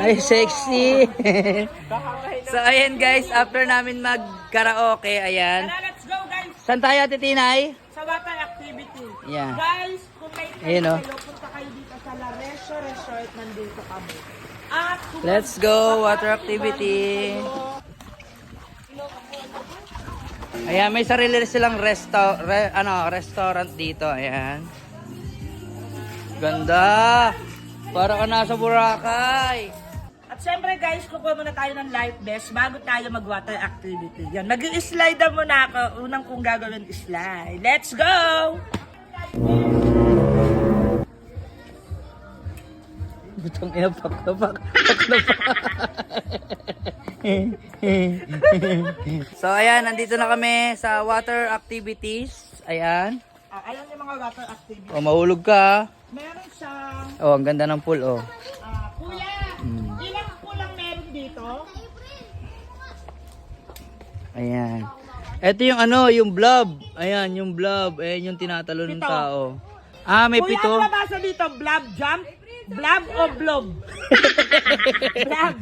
Ay, sexy. So, ayan guys, after namin mag-karaoke, ayan. Tara, let's go guys! Saan tayo, Titinay? Sa water activity. Yeah. Guys, kung may Ayun, time oh. kayo, punta kayo dito sa La Resio Resort, nandito kami. At kung Let's go, water activity. Ayan, may sarili silang restaurant dito, ayan. Ganda. Para ka nasa Boracay. At syempre guys, kukuha muna tayo ng life vest bago tayo mag-water activity. Yan, mag-i-slide na muna ako. Unang kong gagawin slide. Let's go! Butang ina, pak. So ayan, nandito na kami sa water activities. Ayan. Ayan yung mga water activity. O, mahulog ka. Meron siyang, Oh, ang ganda ng pool, oh. kuya, ilang kulang meron dito? Ayan. Ito yung ano, yung blob. Ayan, yung blob. Ayan yung tinatalo ng Pito. tao. Ah, may Kuya, pito. ano nabasa dito? Blob jump? Blob o blob? Blob.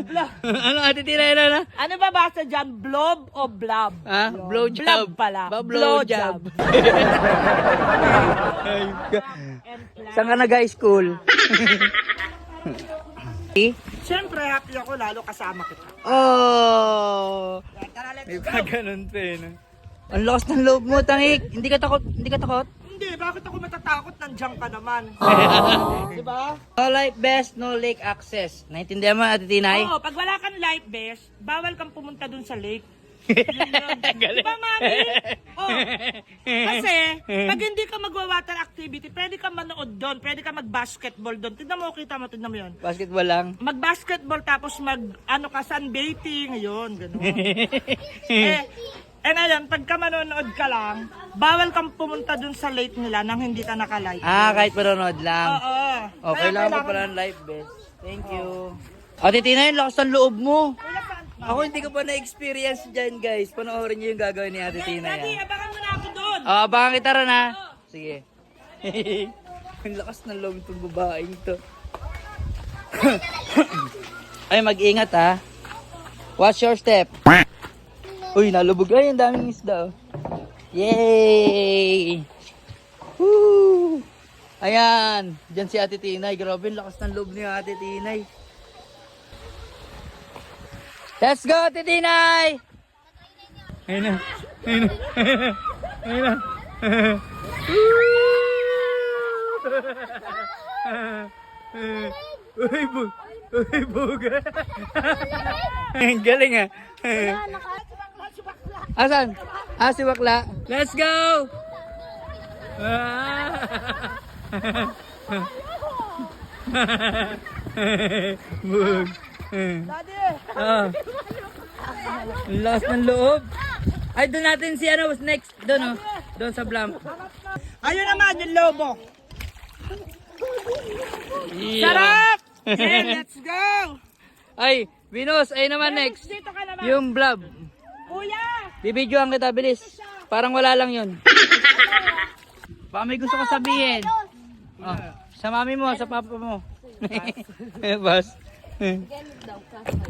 Blob. Ano, ate Tina, na? Ano ba basa dyan? Blob o blob? Ah, blow job. Blob pala. Blow job. Saan ka nag-high school? Siyempre, happy ako lalo kasama kita. Oh! Tara, let's May go. pa ganun pa eh. No? Ang lakas ng loob mo, Tangik. Hindi ka takot? Hindi ka takot? Hindi, bakit ako matatakot? Nandiyan ka naman. Diba? No life vest, no lake access. Naintindihan mo, Ate Tinay? Oo, pag wala kang life vest, bawal kang pumunta dun sa lake. Diba, mami? Oh, kasi, pag hindi ka magwa-water activity, pwede ka manood doon, pwede ka mag-basketball doon. Tignan mo, tignan mo yun. Basketball lang. Mag-basketball tapos sunbathing, yun, gano'n. Ngayon, pagka manonood ka lang, bawal kang pumunta dun sa lake nila nang hindi ka naka-live. Ah, kahit manonood lang. Oo. Okay lang mo pala ng life vest. Thank you. Ate Tinay, lakas ng loob mo. Ako hindi ko pa na-experience dyan, guys. Panoorin niyo yung gagawin ni Ate Tinay. Daddy, abangan mo na ako doon. Abangan kita rin, ha? Sige. Ang lakas ng loob itong babaeng to. Ay, mag-ingat, ha? Watch your step. Uy, nalubog. Ay, ang daming isda, oh. Yay! Woo! Ayan. Diyan si Ate Tinay. Grabe, ang lakas ng loob ni Ate Tinay. Let's go, Ate Tinay! Ayun na. Ayun na. Ayun na. Uy, buga. Ang galing, ah. Asan? Ah, si Bakla. Let's go! Bug. Daddy! Ah. Lakas ng loob. Ay, doon natin si ano, next. Doon, oh. Doon sa Blam. Ayun naman yung lobo. Yeah. Sarap! Yeah, let's go! Ay, Venus, ay naman next. Dito ka naman. Yung Blob. Kuya! Bibidyoan kita, bilis. Parang wala lang yun. Baka may gusto ko sabihin. Oh, sa mami mo, sa papa mo. Bas.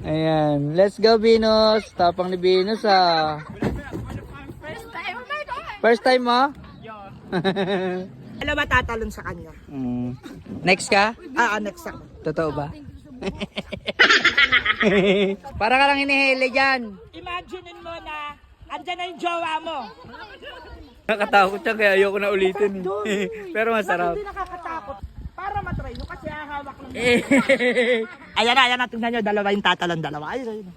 Ayan. Let's go, Venus. Tapang ni Venus, ah. First time mo? Alam ba tatalon sa kanya? Next ka? Next ako. Totoo ba? Para ka lang hinihili dyan. Imaginein mo na andyan na yung jowa mo. Nakatakot siya kaya ayoko na ulitin. Pero masarap. Hindi nakakatakot. Para matry mo kasi hahawak lang. Ayan na, tingnan nyo. Dalawa yung tatalon, dalawa. Ayun.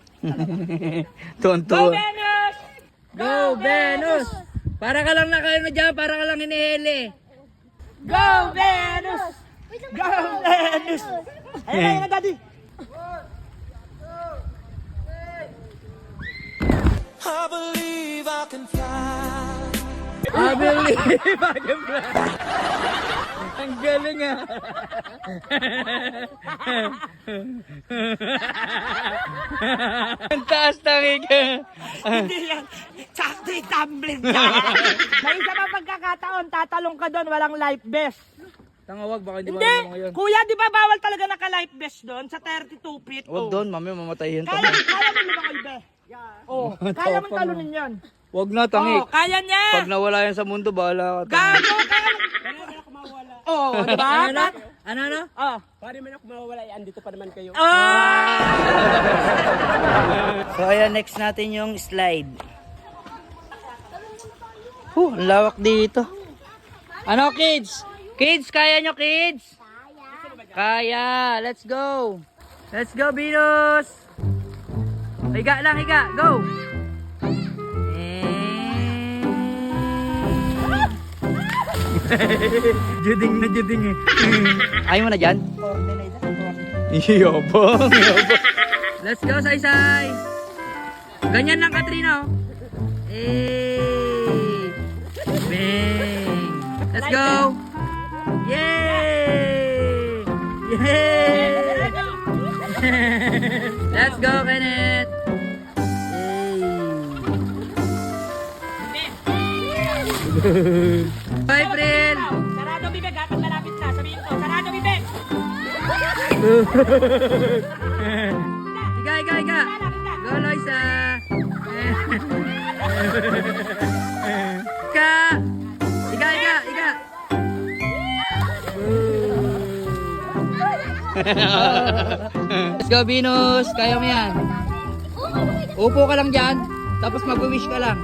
Tonto. Go, Venus! Go, Venus! Para ka lang nakaano dyan, para ka lang hinihili. Go, Venus! Go, Venus! Ayun na, Daddy. I believe I can fly. I believe I can fly. Ang galing, ah. Ang taas tangig. Hindi yan. Sakto yung tumbling ka. May isa pa pagkakataon, tatalong ka doon, walang life vest. Tangawag, baka hindi Hindi! marunong ngayon. Kuya, di ba bawal talaga naka-life vest doon sa 32 feet? Huwag doon, mami, mamatay yun. Kaya mo lumang ibe. Oh, kaya mo talunin yan. Huwag na, tangi. Oh, kaya niya. Pag nawala yan sa mundo, bahala ka. Gago, kaya mo. Oh, di ba? Ano? Oh. Pare man ako mawawala, andito pa naman kayo. Ah! So, ayan, next natin yung slide. Ang lawak dito. Ano, kids? Kids, kaya nyo, kids? Kaya. Let's go. Let's go, Venus. Higa lang, higa. Go. Juding na juding eh. Ayaw mo na dyan? Yobong. Let's go, Saysay. Ganyan lang, Katrina. Oh. Bang. Let's go. Yay! Yay! Let's go, Kenneth. Yay! Bye, April. Sarado bibig, kapag malapit na. Sabihin ko, sarado bibig. Higa. Go, Loisa. Higa. Let's go, Venus. Kaya mo yan. Upo ka lang dyan. Tapos mag-wish ka lang.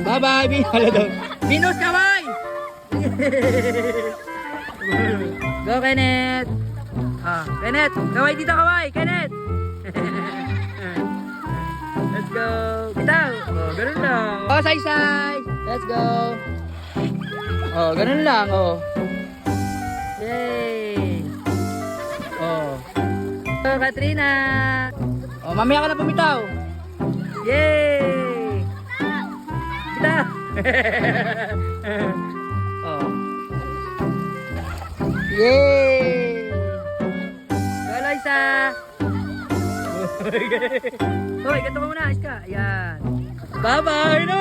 Bye-bye, Venus, kaway! Go, Kenneth. Kenneth. Kaway dito, kaway. Kenneth. Let's go. Bitaw. Ganun lang. Say. Let's go. Ganun lang. Yay. Katrina. Mamaya ka na pumitaw. Yay. Bitaw. Yay. Go, Liza. Hoy, ganito ka muna, Iska. Ayan. Bye-bye. No.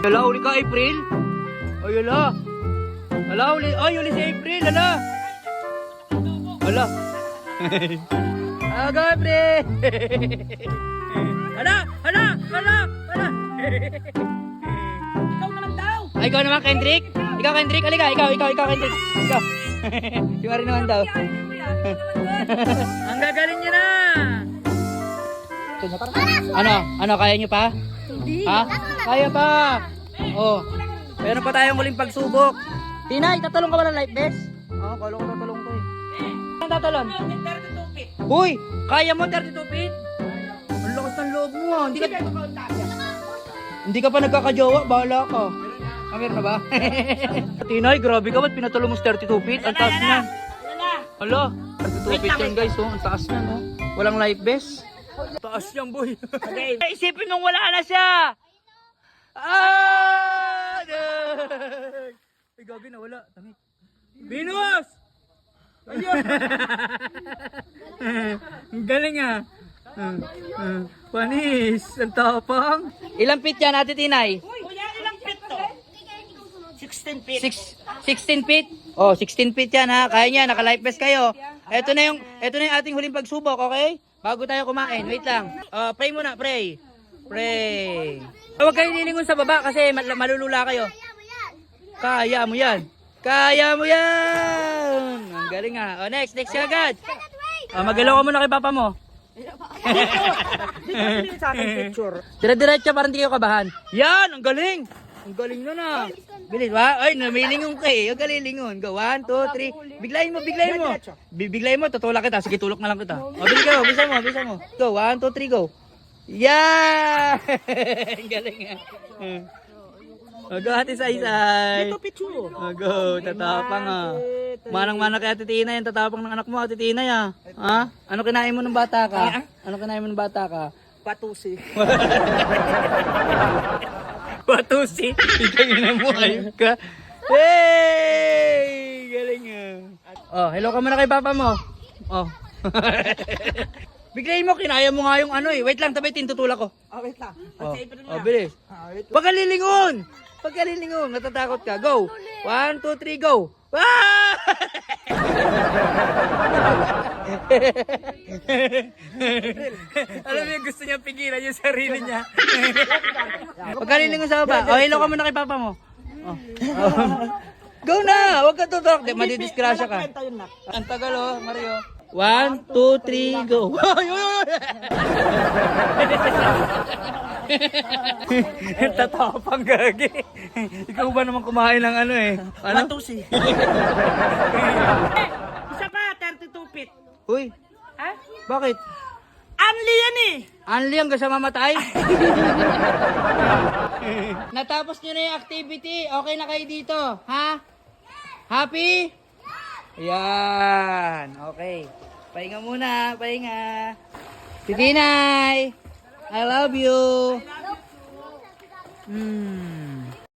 Hala, uli ka, April. Ay, hala. Uli si April, hala. Hala. Go, April. Hala. Ikaw naman daw. Ay, ikaw naman, Kendrick? Ikaw, Kendrick? Halika, ikaw, Kendrick. Ikaw. Si Mari naman daw. Ang gagaling niya na. Ano, kaya niyo pa? Hindi. Ha? Kaya pa. Meron pa tayong muling pagsubok. Tinay, tatalong ka ba ng life vest? Kala ko tatalong ko eh. Ang tatalon? 32 feet. Uy, kaya mo 32 feet? Ang lakas ng loob mo ah. Hindi ka pa nagkakajowa, bahala ka. Meron na ba? Tinay, grabe ka, ba't pinatalo mo sa 32 feet? Ang taas niya. Hala, 32 feet yan guys, ang taas niya, no? Walang life vest. Taas niyan, boy. Okay. Isipin mong wala na siya. Ay, gabi na, wala. Tangik. Venus! Ayun! Ang galing ah. Panis, ang tapang. Ilang feet yan, Ate Tinay? Kuya, ilang feet to? 16 feet. 16 feet? 16 feet yan ha. Kaya niya, naka-life vest kayo. Ito na yung ating huling pagsubok, okay? Bago tayo kumain, wait lang. Pray muna, pray. Pray. Huwag kayo lilingon sa baba kasi malulula kayo. Kaya mo yan. Ang galing ha. Next siya agad. Magalaw ka muna kay papa mo. Dito sa akin picture. Dire-diretso para hindi kayo kabahan. Yan, ang galing. Ang galing na na. Bilis ba? Ay, namilingon ka eh. Huwag ka lilingon. Go, 1, 2, 3. Biglayin mo. Biglayin mo, tutulak kita. Sige, tulok na lang kita. Bilis ka, bisa mo. Go, 1, 2, 3, go. Yeah! Ang galing nga. Go, Ate Saysay. Ito picture. Go, tatapang ah. Manang-mana kay Ate Tina yan. Tatapang ng anak mo, Ate Tina ya. Ha? Ano kinain mo ng bata ka? Patusi. Patusi. Itangin mo, ayun ka. Hey! Galing ah. Hello ka muna kay papa mo. Biglayin mo, kinaya mo nga yung ano eh. Wait lang, tabay tinutulak ko. Oh, wait lang. Oh, Okay, pero oh bilis. Pagkalilingon! Pagkalilingon, natatakot ka. Go! 1, 2, 3, go! Ah! Alam mo yung gusto niya pigilan yung sarili niya. Pagkalilingon sa baba. Oh, hello ka muna kay papa mo. Oh. Go na! Huwag ka tutok. Di, madidisgrasya ka. Kwenta yun na. Ang tagal oh, Mario. 1, 2, 3, go. Tatapang gagi. Ikaw ba naman kumain ng ano eh? Ano? Matusi. Isa pa, 32 feet. Uy, Ha? bakit? Anli yan eh. Anli hanggang sa mamatay? Natapos nyo na yung activity. Okay na kayo dito. Ha? Happy? Ayan. Okay. Pahinga muna. Pahinga. Si Tinay. I love you.